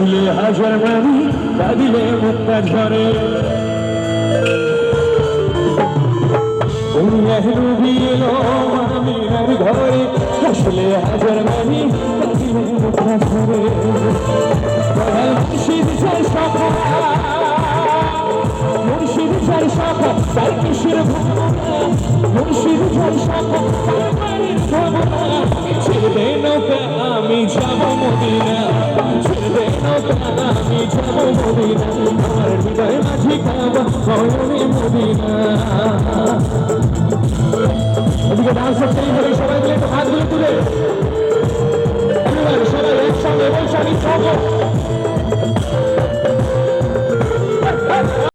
হাসলে হাজার মানি কাঁদিলে মুক্তা ঝরে নবী এলো আমিনার ঘরে হাসলে হাজার মানি কাঁদিলে মুক্তা ঝরে মুর্শিদ চাই সখা মুর্শিদ চাই সখা তাই কিসের ভাবনা মুর্শিদ চাই সখা ছেড়ে দে নৌকা আমি যাব মদিনা ছেড়ে দে নৌকা আমি যাব মদিনা আমার হৃদয় মাঝি কাবা নয়নে মদিনা